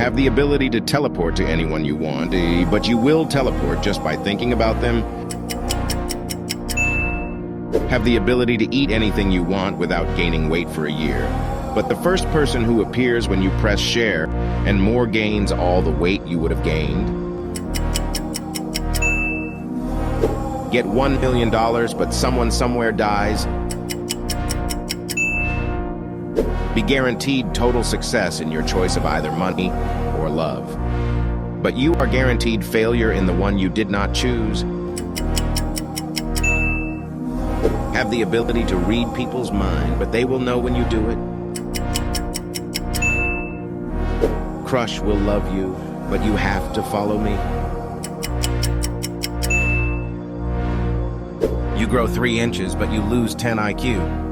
Have the ability to teleport to anyone you want, but you will teleport just by thinking about them. Have the ability to eat anything you want without gaining weight for a year. But the first person who appears when you press share and more gains all the weight you would have gained. Get $1 million, but someone somewhere dies. Be guaranteed total success in your choice of either money or love. But you are guaranteed failure in the one you did not choose. Have the ability to read people's mind, but they will know when you do it. Crush will love you, but you have to follow me. You grow 3 inches, but you lose 10 IQ.